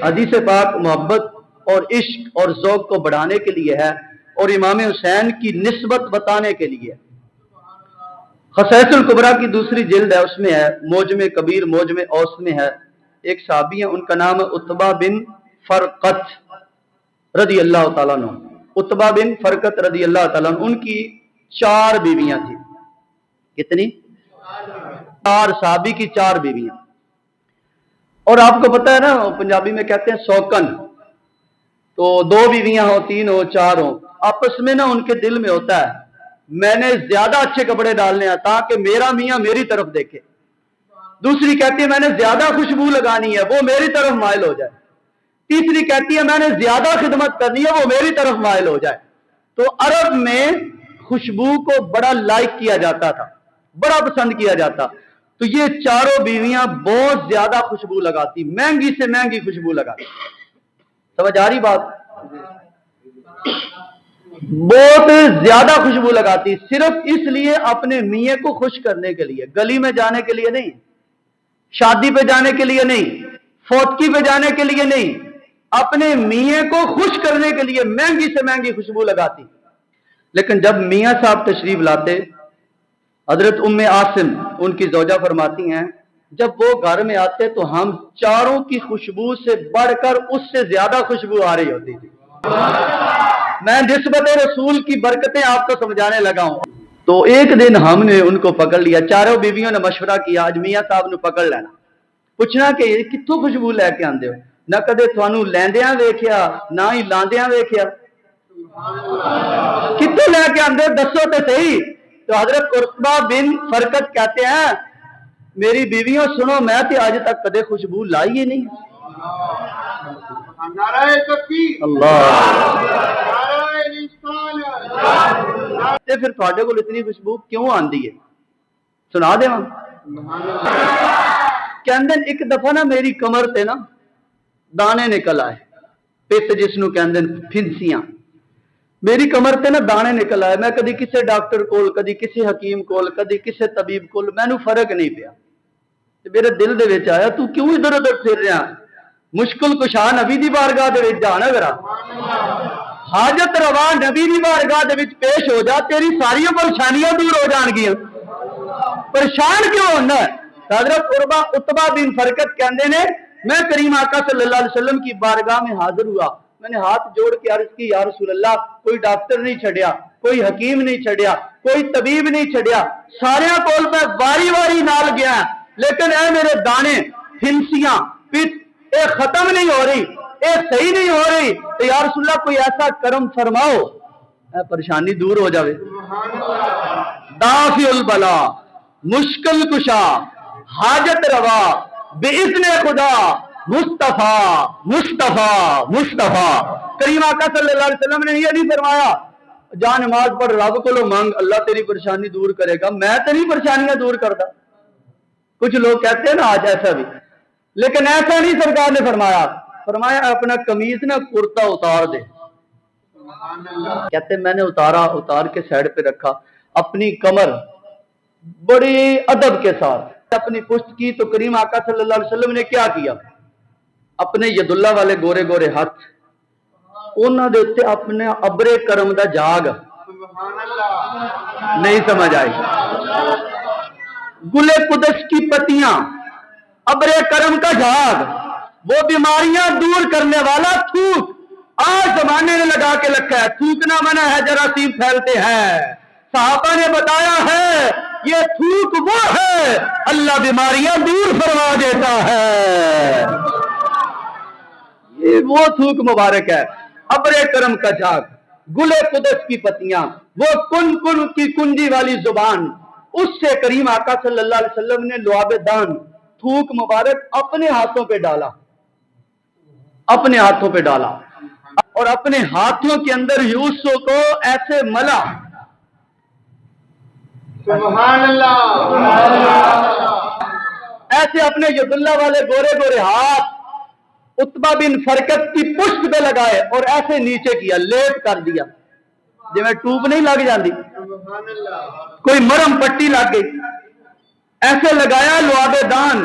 حدیث پاک محبت اور عشق اور ذوق کو بڑھانے کے لیے ہے اور امام حسین کی نسبت بتانے کے لیے۔ خصائص الکبریٰ کی دوسری جلد ہے، اس میں ہے موجم کبیر، موجم اوسط میں ہے، ایک صحابی ہیں، ان کا نام ہے عتبہ بن فرقت رضی اللہ تعالیٰ عنہ۔ عتبہ بن فرقت رضی اللہ تعالیٰ عنہ، ان کی 4 بیویاں تھیں۔ کتنی؟ 4 صحابی کی 4 بیویاں۔ اور آپ کو پتہ ہے نا، پنجابی میں کہتے ہیں سوکن، تو 2 بیویاں ہو، 3 ہو، 4 ہو، آپس میں نا ان کے دل میں ہوتا ہے میں نے زیادہ اچھے کپڑے ڈالنے ہیں تاکہ میرا میاں میری طرف دیکھے۔ دوسری کہتی ہے میں نے زیادہ خوشبو لگانی ہے، وہ میری طرف مائل ہو جائے۔ تیسری کہتی ہے میں نے زیادہ خدمت کرنی ہے، وہ میری طرف مائل ہو جائے۔ تو عرب میں خوشبو کو بڑا لائک کیا جاتا تھا، بڑا پسند کیا جاتا۔ تو یہ 4 بیویاں بہت زیادہ خوشبو لگاتی، مہنگی سے مہنگی خوشبو لگاتی۔ سمجھ آ رہی بات؟ بہت زیادہ خوشبو لگاتی، صرف اس لیے اپنے میاں کو خوش کرنے کے لیے، گلی میں جانے کے لیے نہیں، شادی پہ جانے کے لیے نہیں، فوتکی پہ جانے کے لیے نہیں، اپنے میاں کو خوش کرنے کے لیے مہنگی سے مہنگی خوشبو لگاتی۔ لیکن جب میاں صاحب تشریف لاتے، حضرت ام عاصم ان کی زوجہ فرماتی ہیں جب وہ گھر میں آتے تو ہم 4 کی خوشبو سے بڑھ کر اس سے زیادہ خوشبو آ رہی ہوتی تھی۔ میں نسبت رسول کی برکتیں آپ کو سمجھانے لگا ہوں۔ تو ایک دن ہم نے ان کو پکڑ لیا، 4 بیویوں نے مشورہ کیا آج میاں صاحب نے پکڑ لینا، پوچھنا کہ یہ کتوں خوشبو لے کے آندے ہو، نہ کدے تھانوں لیندیاں ویکھیا نہ ہی لاندیاں ویکھیا، کتوں لے کے آندے ہو دسو تے صحیح۔ تو حضرت عتبہ بن فرقت کہتے ہیں میری بیویوں سنو، میں تے آج تک کدے خوشبو لائی ہی نہیں۔ نعرہ تکبیر، اللہ، تے پھر تھوڑے کو اتنی خوشبو کیوں آندی ہے؟ سنا دے ہاں۔ کہندن ایک دفعہ نا میری کمر تے نا دانے نکل آئے، پت جس نو کہندن پھنسیاں، میری کمر تے نا دانے نکل آئے، میں کدی کسے ڈاکٹر کول، کدی کسے حکیم کول، کدی کسے طبیب کول، مینوں فرق نہیں پیا۔ میرے دل دے وچ آیا تو کیوں ادھر ادھر پھر رہا، مشکل کشا نبی دی بارگاہ دے وچ جانا ذرا، حاجت روا نبی دی بارگاہ دے وچ پیش ہو جا، تیری ساری پریشانیاں دور ہو جان گیاں۔ پریشان کیوں ہونا ہے؟ حضرت عتبہ بن فرقت کہندے نے میں کریم آقا صلی اللہ علیہ وسلم کی بارگاہ میں حاضر ہوا، میں نے ہاتھ جوڑ کے عرض کی یا رسول اللہ، کوئی ڈاکٹر نہیں چھڑیا، کوئی حکیم نہیں چھڑیا، کوئی طبیب نہیں چھڑیا، سارے کول میں واری واری نال گیا، لیکن اے میرے دانے، پھنسیاں، پت، اے ختم نہیں ہو رہی، اے صحیح نہیں ہو رہی، تو یا رسول اللہ کوئی ایسا کرم فرماؤ اے پریشانی دور ہو جاوے۔ دافع البلا، مشکل کشا، حاجت روا، باذن خدا، مصطفیٰ مصطفیٰ مصطفیٰ۔ کریم آقا صلی اللہ علیہ وسلم نے یہ نہیں فرمایا جا نماز پڑھ رب کو مانگ اللہ تیری پریشانی دور کرے گا، میں تیری پریشانیاں دور کرتا۔ کچھ لوگ کہتے ہیں نا آج ایسا بھی، لیکن ایسا نہیں سرکار نے فرمایا، فرمایا اپنا قمیض نہ کرتا اتار دے۔ کہتے میں نے اتار کے سائڈ پہ رکھا، اپنی کمر بڑی ادب کے ساتھ اپنی پشت کی، تو کریم آقا صلی اللہ علیہ وسلم نے کیا کیا، اپنے ید اللہ والے گورے گورے ہاتھ انہاں دے اوتے اپنے ابرے کرم دا جاگ، نہیں سمجھ آئی، گلے قدس کی پتیاں، ابرے کرم کا جھاگ، وہ بیماریاں دور کرنے والا تھوک آج زمانے نے لگا کے رکھا ہے۔ تھوکنا منع ہے، جراثیم پھیلتے ہیں، صحابہ نے بتایا ہے یہ تھوک وہ ہے اللہ بیماریاں دور فرما دیتا ہے، یہ وہ تھوک مبارک ہے، ابرے کرم کا جھاگ، گلے قدس کی پتیاں، وہ کن کن کی کنجی والی زبان، اس سے کریم آقا صلی اللہ علیہ وسلم نے لعاب دان تھوک مبارک اپنے ہاتھوں پہ ڈالا، اپنے ہاتھوں پہ ڈالا، اور اپنے ہاتھوں کے اندر یوسف کو ایسے ملا، سبحان اللہ، ایسے اپنے ید اللہ والے گورے گورے ہاتھ عتبہ بن فرقت کی پشت پہ لگائے اور ایسے نیچے کیا، لیٹ کر دیا، جی میں ٹوب نہیں لگ جاندی، کوئی مرم پٹی لگ گئی، ایسے لگایا لعاب دان،